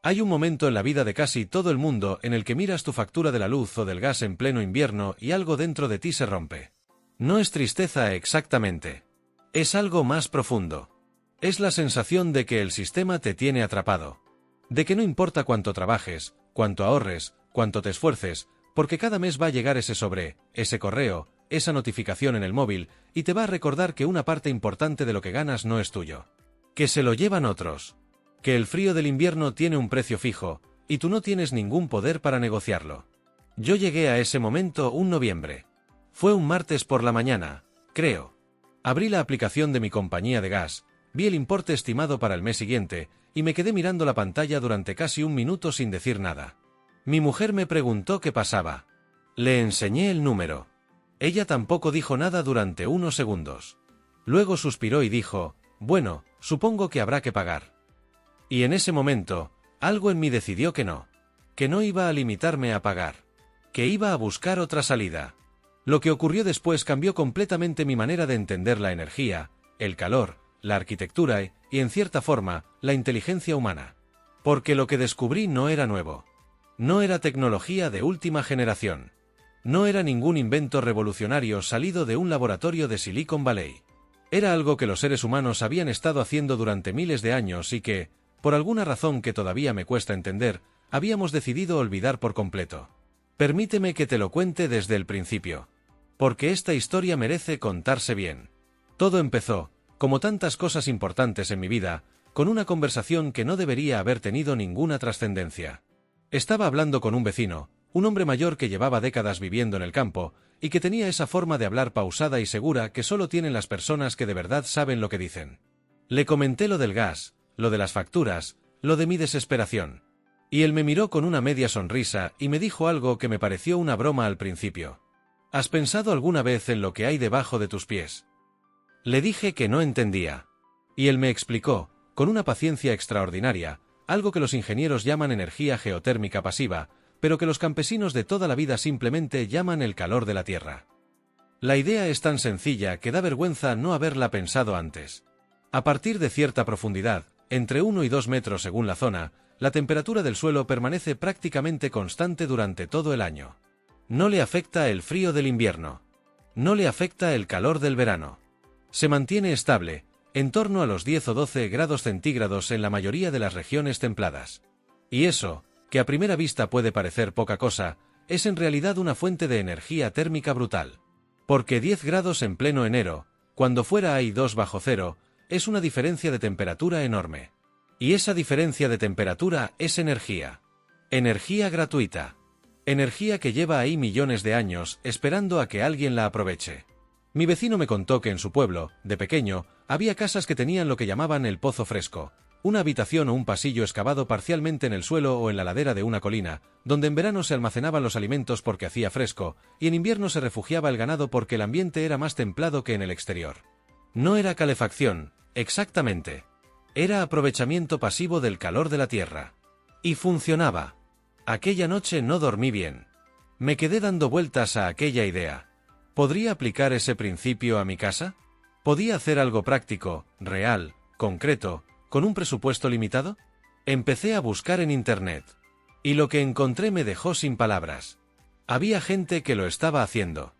Hay un momento en la vida de casi todo el mundo en el que miras tu factura de la luz o del gas en pleno invierno y algo dentro de ti se rompe. No es tristeza exactamente. Es algo más profundo. Es la sensación de que el sistema te tiene atrapado. De que no importa cuánto trabajes, cuánto ahorres, cuánto te esfuerces, porque cada mes va a llegar ese correo, esa notificación en el móvil, y te va a recordar que una parte importante de lo que ganas no es tuyo. Que se lo llevan otros. Que el frío del invierno tiene un precio fijo, y tú no tienes ningún poder para negociarlo. Yo llegué a ese momento un noviembre. Fue un martes por la mañana, creo. Abrí la aplicación de mi compañía de gas, vi el importe estimado para el mes siguiente, y me quedé mirando la pantalla durante casi un minuto sin decir nada. Mi mujer me preguntó qué pasaba. Le enseñé el número. Ella tampoco dijo nada durante unos segundos. Luego suspiró y dijo, bueno, supongo que habrá que pagar. Y en ese momento, algo en mí decidió que no iba a limitarme a pagar, que iba a buscar otra salida. Lo que ocurrió después cambió completamente mi manera de entender la energía, el calor, la arquitectura y, en cierta forma, la inteligencia humana. Porque lo que descubrí no era nuevo. No era tecnología de última generación. No era ningún invento revolucionario salido de un laboratorio de Silicon Valley. Era algo que los seres humanos habían estado haciendo durante miles de años y que, por alguna razón que todavía me cuesta entender, habíamos decidido olvidar por completo. Permíteme que te lo cuente desde el principio. Porque esta historia merece contarse bien. Todo empezó, como tantas cosas importantes en mi vida, con una conversación que no debería haber tenido ninguna trascendencia. Estaba hablando con un vecino, un hombre mayor que llevaba décadas viviendo en el campo, y que tenía esa forma de hablar pausada y segura que solo tienen las personas que de verdad saben lo que dicen. Le comenté lo del gas, lo de las facturas, lo de mi desesperación. Y él me miró con una media sonrisa y me dijo algo que me pareció una broma al principio. ¿Has pensado alguna vez en lo que hay debajo de tus pies? Le dije que no entendía. Y él me explicó, con una paciencia extraordinaria, algo que los ingenieros llaman energía geotérmica pasiva, pero que los campesinos de toda la vida simplemente llaman el calor de la tierra. La idea es tan sencilla que da vergüenza no haberla pensado antes. A partir de cierta profundidad, entre 1 y 2 metros según la zona, la temperatura del suelo permanece prácticamente constante durante todo el año. No le afecta el frío del invierno. No le afecta el calor del verano. Se mantiene estable, en torno a los 10 o 12 grados centígrados en la mayoría de las regiones templadas. Y eso, que a primera vista puede parecer poca cosa, es en realidad una fuente de energía térmica brutal. Porque 10 grados en pleno enero, cuando fuera hay 2 bajo cero, es una diferencia de temperatura enorme. Y esa diferencia de temperatura es energía. Energía gratuita. Energía que lleva ahí millones de años esperando a que alguien la aproveche. Mi vecino me contó que en su pueblo, de pequeño, había casas que tenían lo que llamaban el pozo fresco, una habitación o un pasillo excavado parcialmente en el suelo o en la ladera de una colina, donde en verano se almacenaban los alimentos porque hacía fresco, y en invierno se refugiaba el ganado porque el ambiente era más templado que en el exterior. No era calefacción, exactamente. Era aprovechamiento pasivo del calor de la tierra. Y funcionaba. Aquella noche no dormí bien. Me quedé dando vueltas a aquella idea. ¿Podría aplicar ese principio a mi casa? ¿Podía hacer algo práctico, real, concreto, con un presupuesto limitado? Empecé a buscar en Internet. Y lo que encontré me dejó sin palabras. Había gente que lo estaba haciendo.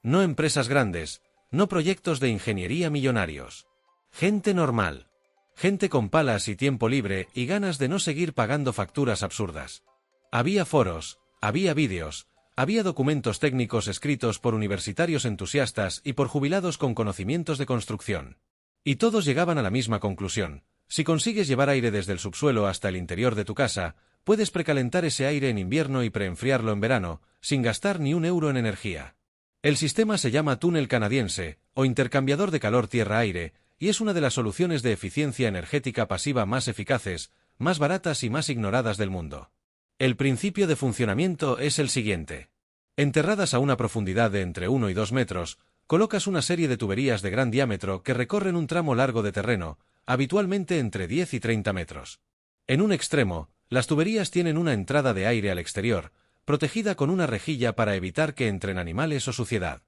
No empresas grandes, no proyectos de ingeniería millonarios. Gente normal. Gente con palas y tiempo libre y ganas de no seguir pagando facturas absurdas. Había foros, había vídeos, había documentos técnicos escritos por universitarios entusiastas y por jubilados con conocimientos de construcción. Y todos llegaban a la misma conclusión. Si consigues llevar aire desde el subsuelo hasta el interior de tu casa, puedes precalentar ese aire en invierno y preenfriarlo en verano, sin gastar ni un euro en energía. El sistema se llama túnel canadiense, o intercambiador de calor tierra-aire, y es una de las soluciones de eficiencia energética pasiva más eficaces, más baratas y más ignoradas del mundo. El principio de funcionamiento es el siguiente. Enterradas a una profundidad de entre 1 y 2 metros, colocas una serie de tuberías de gran diámetro que recorren un tramo largo de terreno, habitualmente entre 10 y 30 metros. En un extremo, las tuberías tienen una entrada de aire al exterior, protegida con una rejilla para evitar que entren animales o suciedad.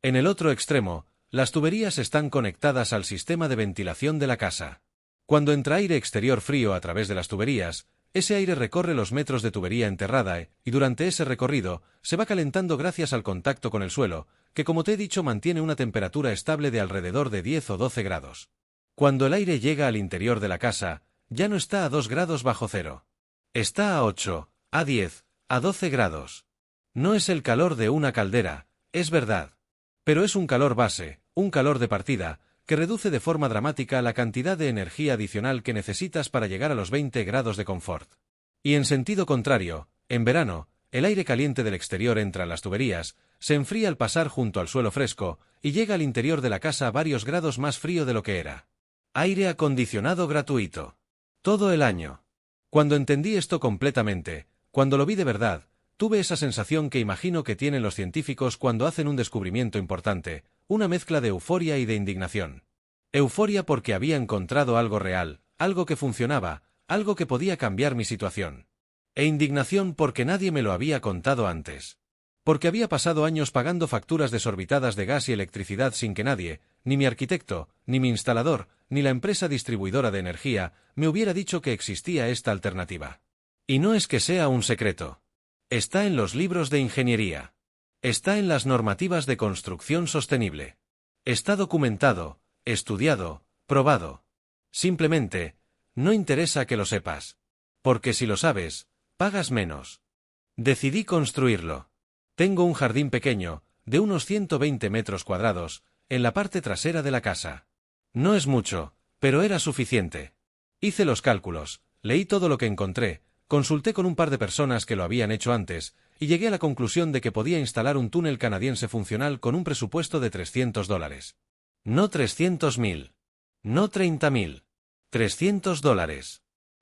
En el otro extremo, las tuberías están conectadas al sistema de ventilación de la casa. Cuando entra aire exterior frío a través de las tuberías, Ese aire recorre los metros de tubería enterrada y durante ese recorrido se va calentando gracias al contacto con el suelo, que como te he dicho mantiene una temperatura estable de alrededor de 10 o 12 grados. Cuando el aire llega al interior de la casa, ya no está a 2 grados bajo cero. Está a 8, a 10, a 12 grados. No es el calor de una caldera, es verdad. Pero es un calor base, un calor de partida, que reduce de forma dramática la cantidad de energía adicional que necesitas para llegar a los 20 grados de confort. Y en sentido contrario, en verano, el aire caliente del exterior entra en las tuberías, se enfría al pasar junto al suelo fresco, y llega al interior de la casa varios grados más frío de lo que era. Aire acondicionado gratuito. Todo el año. Cuando entendí esto completamente, cuando lo vi de verdad, tuve esa sensación que imagino que tienen los científicos cuando hacen un descubrimiento importante, una mezcla de euforia y de indignación. Euforia porque había encontrado algo real, algo que funcionaba, algo que podía cambiar mi situación. E indignación porque nadie me lo había contado antes. Porque había pasado años pagando facturas desorbitadas de gas y electricidad sin que nadie, ni mi arquitecto, ni mi instalador, ni la empresa distribuidora de energía, me hubiera dicho que existía esta alternativa. Y no es que sea un secreto. Está en los libros de ingeniería. Está en las normativas de construcción sostenible. Está documentado, estudiado, probado. Simplemente, no interesa que lo sepas. Porque si lo sabes, pagas menos. Decidí construirlo. Tengo un jardín pequeño, de unos 120 metros cuadrados, en la parte trasera de la casa. No es mucho, pero era suficiente. Hice los cálculos, leí todo lo que encontré, consulté con un par de personas que lo habían hecho antes, y llegué a la conclusión de que podía instalar un túnel canadiense funcional con un presupuesto de $300. No 300.000. No 30.000. $300.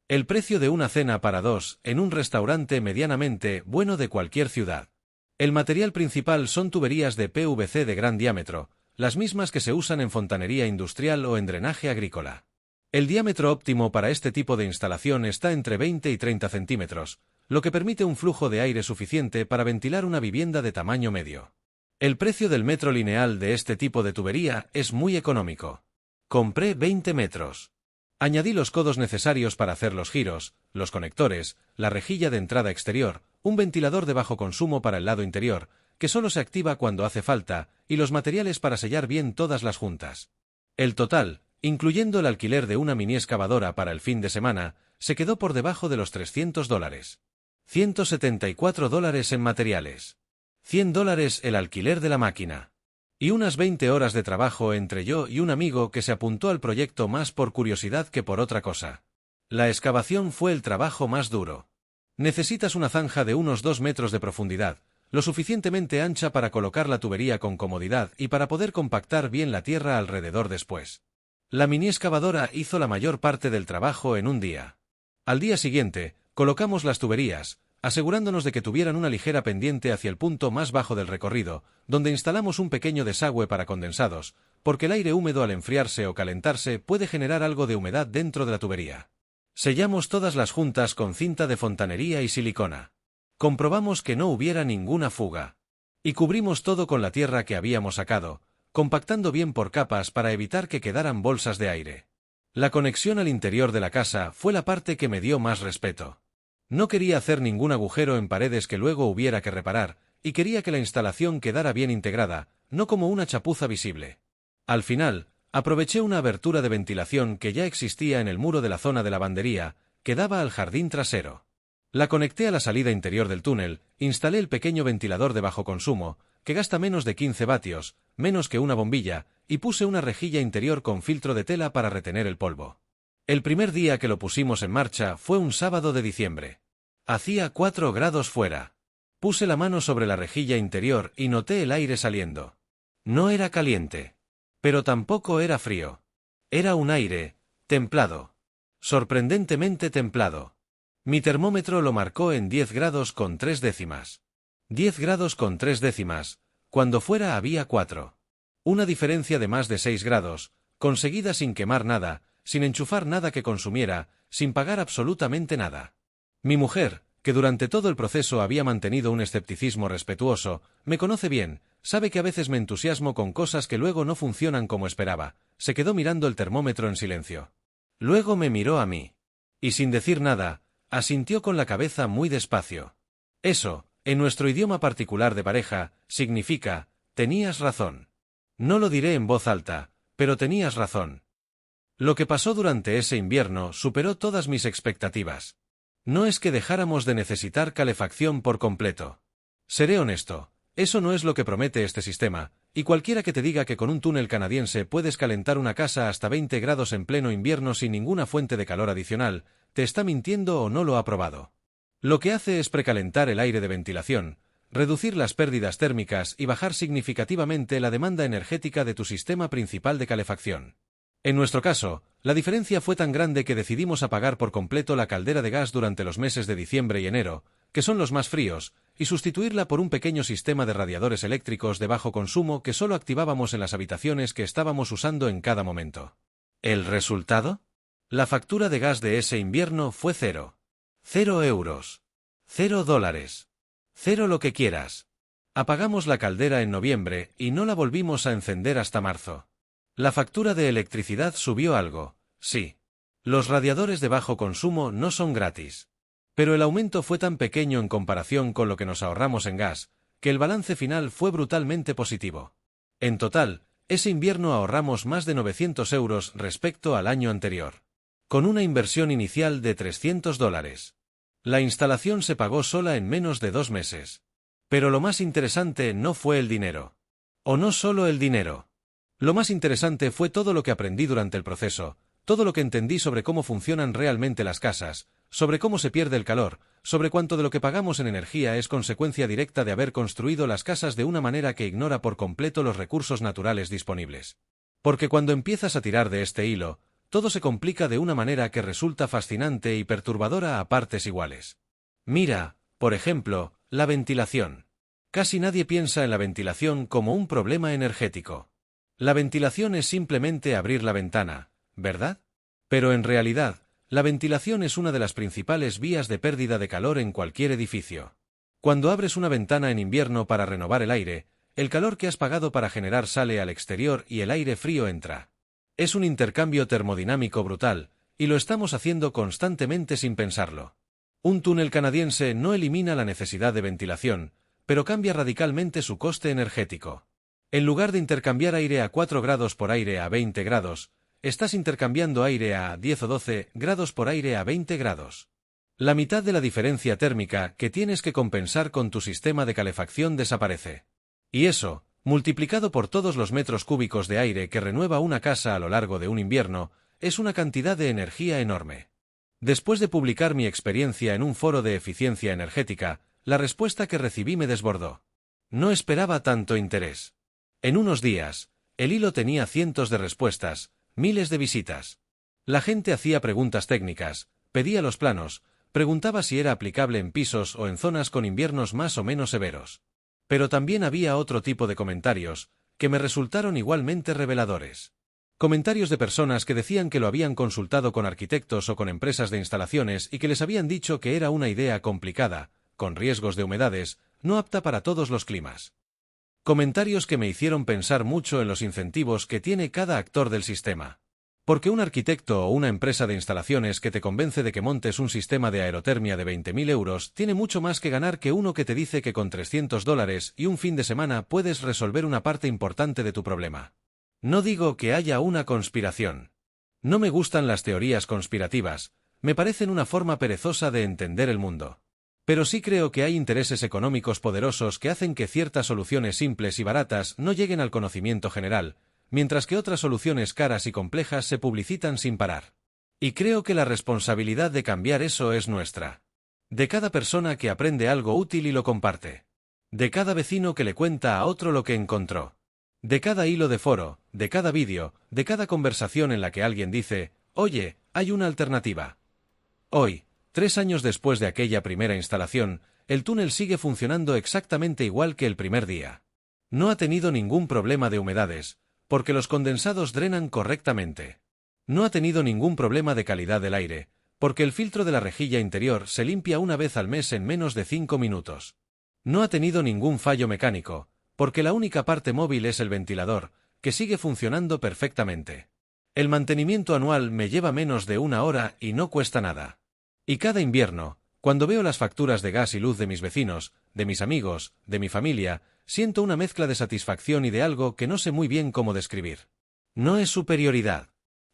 El precio de una cena para dos en un restaurante medianamente bueno de cualquier ciudad. El material principal son tuberías de PVC de gran diámetro, las mismas que se usan en fontanería industrial o en drenaje agrícola. El diámetro óptimo para este tipo de instalación está entre 20 y 30 centímetros, lo que permite un flujo de aire suficiente para ventilar una vivienda de tamaño medio. El precio del metro lineal de este tipo de tubería es muy económico. Compré 20 metros. Añadí los codos necesarios para hacer los giros, los conectores, la rejilla de entrada exterior, un ventilador de bajo consumo para el lado interior, que solo se activa cuando hace falta, y los materiales para sellar bien todas las juntas. El total, incluyendo el alquiler de una mini excavadora para el fin de semana, se quedó por debajo de los $300. $174 en materiales. $100 el alquiler de la máquina. Y unas 20 horas de trabajo entre yo y un amigo que se apuntó al proyecto más por curiosidad que por otra cosa. La excavación fue el trabajo más duro. Necesitas una zanja de unos 2 metros de profundidad, lo suficientemente ancha para colocar la tubería con comodidad y para poder compactar bien la tierra alrededor después. La mini excavadora hizo la mayor parte del trabajo en un día. Al día siguiente, colocamos las tuberías, asegurándonos de que tuvieran una ligera pendiente hacia el punto más bajo del recorrido, donde instalamos un pequeño desagüe para condensados, porque el aire húmedo al enfriarse o calentarse puede generar algo de humedad dentro de la tubería. Sellamos todas las juntas con cinta de fontanería y silicona. Comprobamos que no hubiera ninguna fuga. Y cubrimos todo con la tierra que habíamos sacado, compactando bien por capas para evitar que quedaran bolsas de aire. La conexión al interior de la casa fue la parte que me dio más respeto. No quería hacer ningún agujero en paredes que luego hubiera que reparar, y quería que la instalación quedara bien integrada, no como una chapuza visible. Al final, aproveché una abertura de ventilación que ya existía en el muro de la zona de lavandería, que daba al jardín trasero. La conecté a la salida interior del túnel, instalé el pequeño ventilador de bajo consumo, que gasta menos de 15 vatios, menos que una bombilla, y puse una rejilla interior con filtro de tela para retener el polvo. El primer día que lo pusimos en marcha fue un sábado de diciembre. Hacía 4 grados fuera. Puse la mano sobre la rejilla interior y noté el aire saliendo. No era caliente. Pero tampoco era frío. Era un aire templado. Sorprendentemente templado. Mi termómetro lo marcó en 10 grados con 3 décimas. 10 grados con 3 décimas, cuando fuera había 4. Una diferencia de más de 6 grados, conseguida sin quemar nada, sin enchufar nada que consumiera, sin pagar absolutamente nada. Mi mujer, que durante todo el proceso había mantenido un escepticismo respetuoso, me conoce bien, sabe que a veces me entusiasmo con cosas que luego no funcionan como esperaba, se quedó mirando el termómetro en silencio. Luego me miró a mí. Y sin decir nada, Asintió con la cabeza muy despacio. Eso, en nuestro idioma particular de pareja, significa, tenías razón. No lo diré en voz alta, pero tenías razón. Lo que pasó durante ese invierno superó todas mis expectativas. No es que dejáramos de necesitar calefacción por completo. Seré honesto, eso no es lo que promete este sistema, y cualquiera que te diga que con un túnel canadiense puedes calentar una casa hasta 20 grados en pleno invierno sin ninguna fuente de calor adicional, te está mintiendo o no lo ha probado. Lo que hace es precalentar el aire de ventilación, reducir las pérdidas térmicas y bajar significativamente la demanda energética de tu sistema principal de calefacción. En nuestro caso, la diferencia fue tan grande que decidimos apagar por completo la caldera de gas durante los meses de diciembre y enero, que son los más fríos, y sustituirla por un pequeño sistema de radiadores eléctricos de bajo consumo que solo activábamos en las habitaciones que estábamos usando en cada momento. ¿El resultado? La factura de gas de ese invierno fue cero. 0 euros. 0 dólares. 0 lo que quieras. Apagamos la caldera en noviembre y no la volvimos a encender hasta marzo. La factura de electricidad subió algo, sí. Los radiadores de bajo consumo no son gratis. Pero el aumento fue tan pequeño en comparación con lo que nos ahorramos en gas, que el balance final fue brutalmente positivo. En total, ese invierno ahorramos más de 900 euros respecto al año anterior. Con una inversión inicial de 300 dólares. La instalación se pagó sola en menos de 2 meses. Pero lo más interesante no fue el dinero. O no solo el dinero. Lo más interesante fue todo lo que aprendí durante el proceso, todo lo que entendí sobre cómo funcionan realmente las casas, sobre cómo se pierde el calor, sobre cuánto de lo que pagamos en energía es consecuencia directa de haber construido las casas de una manera que ignora por completo los recursos naturales disponibles. Porque cuando empiezas a tirar de este hilo, todo se complica de una manera que resulta fascinante y perturbadora a partes iguales. Mira, por ejemplo, la ventilación. Casi nadie piensa en la ventilación como un problema energético. La ventilación es simplemente abrir la ventana, ¿verdad? Pero en realidad, la ventilación es una de las principales vías de pérdida de calor en cualquier edificio. Cuando abres una ventana en invierno para renovar el aire, el calor que has pagado para generar sale al exterior y el aire frío entra. Es un intercambio termodinámico brutal, y lo estamos haciendo constantemente sin pensarlo. Un túnel canadiense no elimina la necesidad de ventilación, pero cambia radicalmente su coste energético. En lugar de intercambiar aire a 4 grados por aire a 20 grados, estás intercambiando aire a 10 o 12 grados por aire a 20 grados. La mitad de la diferencia térmica que tienes que compensar con tu sistema de calefacción desaparece. Y eso, multiplicado por todos los metros cúbicos de aire que renueva una casa a lo largo de un invierno, es una cantidad de energía enorme. Después de publicar mi experiencia en un foro de eficiencia energética, la respuesta que recibí me desbordó. No esperaba tanto interés. En unos días, el hilo tenía cientos de respuestas, miles de visitas. La gente hacía preguntas técnicas, pedía los planos, preguntaba si era aplicable en pisos o en zonas con inviernos más o menos severos. Pero también había otro tipo de comentarios, que me resultaron igualmente reveladores. Comentarios de personas que decían que lo habían consultado con arquitectos o con empresas de instalaciones y que les habían dicho que era una idea complicada, con riesgos de humedades, no apta para todos los climas. Comentarios que me hicieron pensar mucho en los incentivos que tiene cada actor del sistema. Porque un arquitecto o una empresa de instalaciones que te convence de que montes un sistema de aerotermia de 20.000 euros tiene mucho más que ganar que uno que te dice que con 300 dólares y un fin de semana puedes resolver una parte importante de tu problema. No digo que haya una conspiración. No me gustan las teorías conspirativas, me parecen una forma perezosa de entender el mundo. Pero sí creo que hay intereses económicos poderosos que hacen que ciertas soluciones simples y baratas no lleguen al conocimiento general, mientras que otras soluciones caras y complejas se publicitan sin parar. Y creo que la responsabilidad de cambiar eso es nuestra. De cada persona que aprende algo útil y lo comparte. De cada vecino que le cuenta a otro lo que encontró. De cada hilo de foro, de cada vídeo, de cada conversación en la que alguien dice, oye, hay una alternativa. Hoy, 3 años después de aquella primera instalación, el túnel sigue funcionando exactamente igual que el primer día. No ha tenido ningún problema de humedades, porque los condensados drenan correctamente. No ha tenido ningún problema de calidad del aire, porque el filtro de la rejilla interior se limpia una vez al mes en menos de 5 minutos. No ha tenido ningún fallo mecánico, porque la única parte móvil es el ventilador, que sigue funcionando perfectamente. El mantenimiento anual me lleva menos de 1 hora y no cuesta nada. Y cada invierno, cuando veo las facturas de gas y luz de mis vecinos, de mis amigos, de mi familia, siento una mezcla de satisfacción y de algo que no sé muy bien cómo describir. No es superioridad.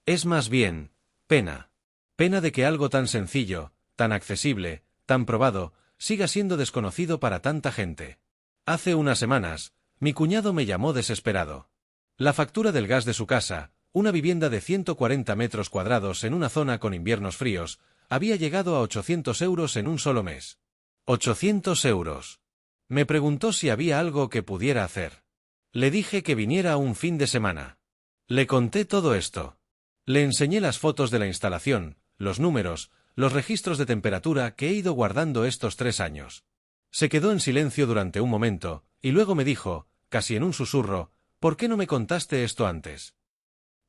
Es más bien, pena. Pena de que algo tan sencillo, tan accesible, tan probado, siga siendo desconocido para tanta gente. Hace unas semanas, mi cuñado me llamó desesperado. La factura del gas de su casa, una vivienda de 140 metros cuadrados en una zona con inviernos fríos, había llegado a 800 euros en un solo mes. 800 euros. Me preguntó si había algo que pudiera hacer. Le dije que viniera un fin de semana. Le conté todo esto. Le enseñé las fotos de la instalación, los números, los registros de temperatura que he ido guardando estos 3 años. Se quedó en silencio durante un momento, y luego me dijo, casi en un susurro, ¿por qué no me contaste esto antes?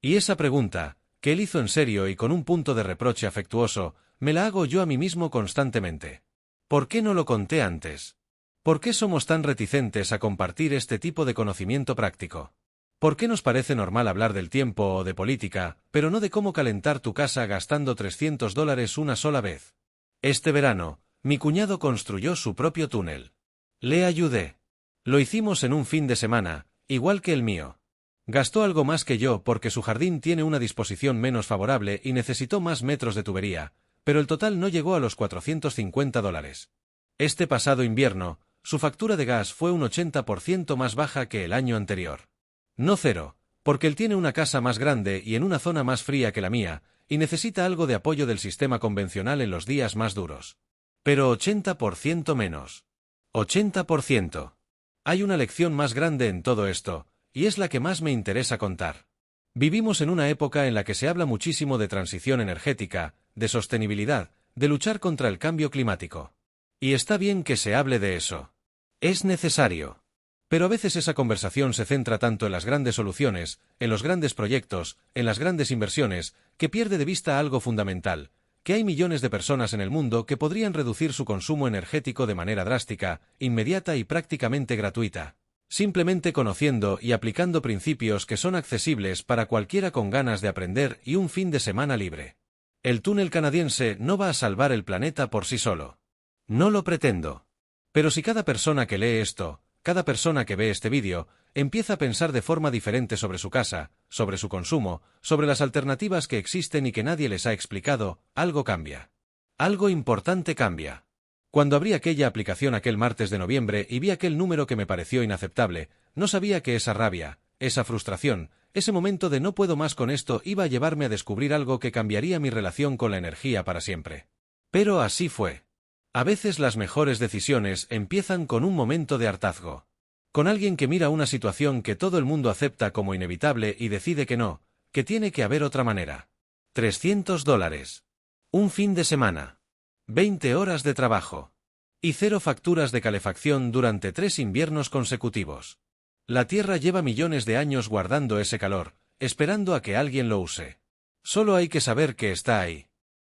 Y esa pregunta, que él hizo en serio y con un punto de reproche afectuoso, me la hago yo a mí mismo constantemente. ¿Por qué no lo conté antes? ¿Por qué somos tan reticentes a compartir este tipo de conocimiento práctico? ¿Por qué nos parece normal hablar del tiempo o de política, pero no de cómo calentar tu casa gastando $300 una sola vez? Este verano, mi cuñado construyó su propio túnel. Le ayudé. Lo hicimos en un fin de semana, igual que el mío. Gastó algo más que yo porque su jardín tiene una disposición menos favorable y necesitó más metros de tubería, pero el total no llegó a los $450. Este pasado invierno, su factura de gas fue un 80% más baja que el año anterior. No cero, porque él tiene una casa más grande y en una zona más fría que la mía, y necesita algo de apoyo del sistema convencional en los días más duros. Pero 80% menos. 80%. Hay una lección más grande en todo esto, y es la que más me interesa contar. Vivimos en una época en la que se habla muchísimo de transición energética, de sostenibilidad, de luchar contra el cambio climático. Y está bien que se hable de eso. Es necesario. Pero a veces esa conversación se centra tanto en las grandes soluciones, en los grandes proyectos, en las grandes inversiones, que pierde de vista algo fundamental, que hay millones de personas en el mundo que podrían reducir su consumo energético de manera drástica, inmediata y prácticamente gratuita, simplemente conociendo y aplicando principios que son accesibles para cualquiera con ganas de aprender y un fin de semana libre. El túnel canadiense no va a salvar el planeta por sí solo. No lo pretendo. Pero si cada persona que lee esto, cada persona que ve este vídeo, empieza a pensar de forma diferente sobre su casa, sobre su consumo, sobre las alternativas que existen y que nadie les ha explicado, algo cambia. Algo importante cambia. Cuando abrí aquella aplicación aquel martes de noviembre y vi aquel número que me pareció inaceptable, no sabía que esa rabia, esa frustración, ese momento de no puedo más con esto iba a llevarme a descubrir algo que cambiaría mi relación con la energía para siempre. Pero así fue. A veces las mejores decisiones empiezan con un momento de hartazgo. Con alguien que mira una situación que todo el mundo acepta como inevitable y decide que no, que tiene que haber otra manera. $300. Un fin de semana. 20 horas de trabajo. Y 0 facturas de calefacción durante 3 inviernos consecutivos. La Tierra lleva millones de años guardando ese calor, esperando a que alguien lo use. Solo hay que saber que está ahí.